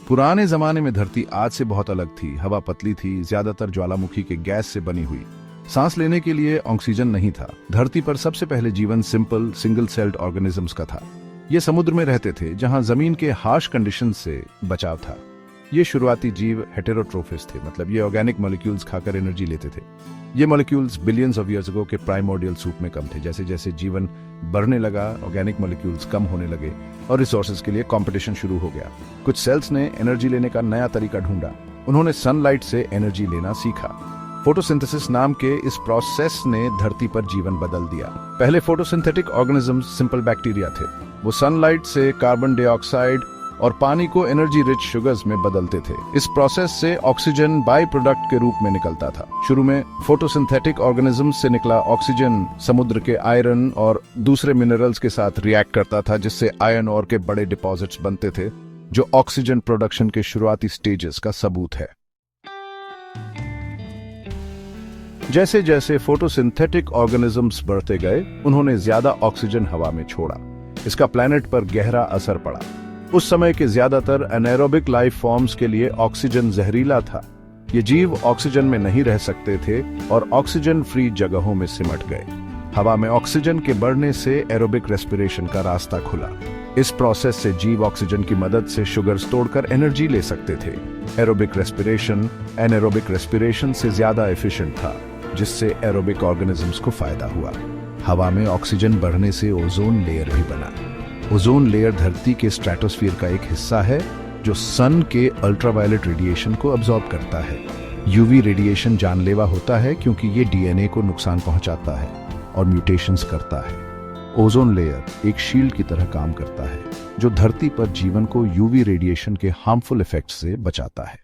पुराने जमाने में धरती आज से बहुत अलग थी। हवा पतली थी, ज्यादातर ज्वालामुखी के गैस से बनी हुई। सांस लेने के लिए ऑक्सीजन नहीं था। धरती पर सबसे पहले जीवन सिंपल सिंगल सेल्ड ऑर्गेनिजम्स का था। ये समुद्र में रहते थे, जहां जमीन के हार्श कंडीशन से बचाव था। ये शुरुआती जीव हेटेरोट्रोफिस थे, मतलब ये ऑर्गेनिक मॉलिक्यूल्स खाकर एनर्जी लेते थे। ये molecules billions of years ago के प्राइमोर्डियल सूप में कम थे। जैसे जैसे जीवन बढ़ने लगा, ऑर्गेनिक मॉलिक्यूल्स कम होने लगे और रिसोर्सेज के लिए कंपटीशन शुरू हो गया। कुछ सेल्स ने एनर्जी लेने का नया तरीका ढूंढा। उन्होंने सनलाइट से एनर्जी लेना सीखा। फोटोसिंथेसिस नाम के इस प्रोसेस ने धरती पर जीवन बदल दिया। पहले फोटोसिंथेटिक ऑर्गेनिजम्स सिंपल बैक्टीरिया थे। वो सनलाइट से कार्बन डाइऑक्साइड और पानी को एनर्जी रिच शुगर्स में बदलते थे। इस प्रोसेस से ऑक्सीजन बाई प्रोडक्ट के रूप में निकलता था। शुरू में फोटोसिंथेटिक ऑर्गेनिजम्स से निकला ऑक्सीजन समुद्र के आयरन और दूसरे मिनरल्स के साथ रिएक्ट करता था, जिससे आयरन ओर के बड़े डिपॉजिट्स बनते थे, जो ऑक्सीजन प्रोडक्शन के शुरुआती स्टेजेस का सबूत है। जैसे जैसे फोटोसिंथेटिक ऑर्गेनिजम्स बढ़ते गए, उन्होंने ज्यादा ऑक्सीजन हवा में छोड़ा। इसका प्लैनेट पर गहरा असर पड़ा। उस समय के ज्यादातर एनाएरोबिक लाइफ फॉर्म्स के लिए ऑक्सीजन जहरीला था। ये जीव ऑक्सीजन में नहीं रह सकते थे और ऑक्सीजन फ्री जगहों में सिमट गए। हवा में ऑक्सीजन के बढ़ने से एरोबिक रेस्पिरेशन का रास्ता खुला। इस प्रोसेस से जीव ऑक्सीजन की मदद से शुगर्स तोड़कर एनर्जी ले सकते थे। एरोबिक रेस्पिरेशन एनाएरोबिक रेस्पिरेशन से ज्यादा एफिशिएंट था, जिससे एरोबिक ऑर्गेनिजम्स को फायदा हुआ। हवा में ऑक्सीजन बढ़ने से ओजोन लेयर भी बना। ओजोन लेयर धरती के स्ट्रेटोस्फीयर का एक हिस्सा है, जो सन के अल्ट्रावायलेट रेडिएशन को अब्सॉर्ब करता है। यूवी रेडिएशन जानलेवा होता है क्योंकि ये डीएनए को नुकसान पहुंचाता है और म्यूटेशंस करता है। ओजोन लेयर एक शील्ड की तरह काम करता है, जो धरती पर जीवन को यूवी रेडिएशन के हार्मफुल इफेक्ट से बचाता है।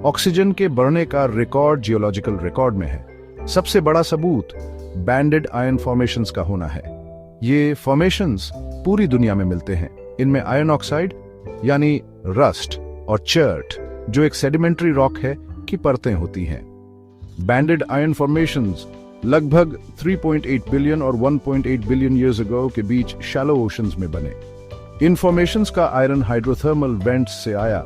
ऑक्सीजन के बढ़ने का रिकॉर्ड जियोलॉजिकल रिकॉर्ड में है। सबसे बड़ा सबूत बैंडेड आयन फॉर्मेशंस का होना है। ये फॉर्मेशंस पूरी दुनिया में मिलते हैं। इनमें आयरन ऑक्साइड यानी रस्ट और चर्ट, जो एक सेडिमेंट्री रॉक है, की परतें होती हैं। बैंडेड आयन फॉर्मेशंस लगभग 3.8 बिलियन और 1.8 बिलियन ईयर्स अगो के बीच शैलो ओशंस में बने। इन फॉर्मेशंस का आयरन हाइड्रोथर्मल वेंट्स से आया,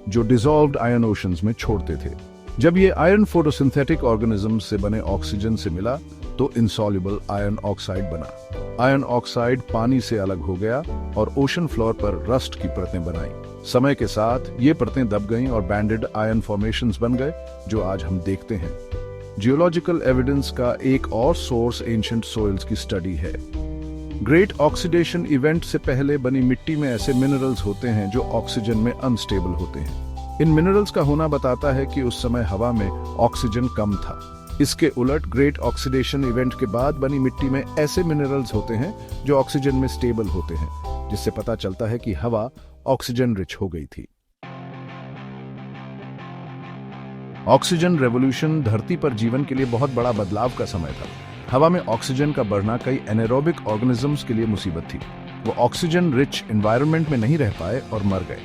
जो डिसॉल्व्ड आयरन ओशंस में छोड़ते थे। जब ये आयरन फोटोसिंथेटिक ऑर्गेनिजम्स से बने ऑक्सीजन से मिला तो इनसॉल्युबल आयरन ऑक्साइड बना। आयरन ऑक्साइड पानी से अलग हो गया और ओशन फ्लोर पर रस्ट की परतें बनाई। समय के साथ ये परतें दब गईं और बैंडेड आयरन फॉर्मेशंस बन गए, जो आज हम देखते हैं। जियोलॉजिकल एविडेंस का एक और सोर्स एंशिएंट सोइल्स की स्टडी है। ग्रेट ऑक्सीडेशन इवेंट से पहले बनी मिट्टी में ऐसे मिनरल्स होते हैं जो ऑक्सीजन में अनस्टेबल होते हैं। इन मिनरल्स का होना बताता है कि उस समय हवा में ऑक्सीजन कम था। इसके उलट ग्रेट ऑक्सीडेशन इवेंट के बाद बनी मिट्टी में ऐसे मिनरल्स होते हैं जो ऑक्सीजन में स्टेबल होते हैं, जिससे पता चलता है कि हवा ऑक्सीजन रिच हो गई थी। ऑक्सीजन रेवोल्यूशन धरती पर जीवन के लिए बहुत बड़ा बदलाव का समय था। हवा में ऑक्सीजन का बढ़ना कई एनाएरोबिक ऑर्गेनिजम्स के लिए मुसीबत थी। वो ऑक्सीजन रिच एनवायरनमेंट में नहीं रह पाए और मर गए।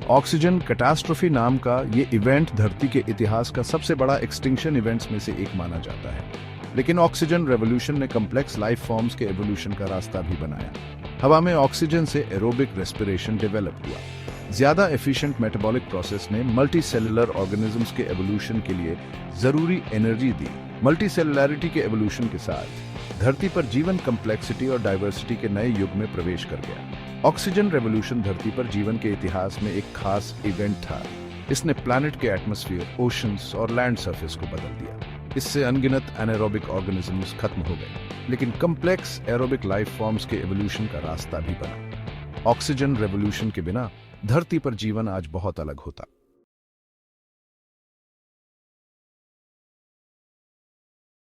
ऑक्सीजन कैटास्ट्रोफी नाम का ये इवेंट धरती के इतिहास का सबसे बड़ा एक्सटिंक्शन इवेंट्स में से एक माना जाता है। लेकिन ऑक्सीजन रेवोल्यूशन ने कॉम्प्लेक्स लाइफ फॉर्म्स के एवोल्यूशन का रास्ता भी बनाया। हवा में ऑक्सीजन से एरोबिक रेस्पिरेशन डेवलप हुआ। ज्यादा एफिशिएंट मेटाबॉलिक प्रोसेस ने मल्टी सेलुलर ऑर्गेनिजम्स के एवोल्यूशन के लिए जरूरी एनर्जी दी। मल्टी सेलुलैरिटी के एवोल्यूशन के साथ धरती पर जीवन कॉम्प्लेक्सिटी और डाइवर्सिटी के नए युग में प्रवेश कर गया। ऑक्सीजन रेवोल्यूशन धरती पर जीवन के इतिहास में एक खास इवेंट था। इसने प्लैनेट के एटमॉस्फेयर, ओशंस और लैंड सरफेस को बदल दिया। इससे अनगिनत एनाएरोबिक ऑर्गेनिजम्स खत्म हो गए, लेकिन कॉम्प्लेक्स एरोबिक लाइफ फॉर्म्स के एवोल्यूशन का रास्ता भी बना। ऑक्सीजन रेवोल्यूशन के बिना धरती पर जीवन आज बहुत अलग होता।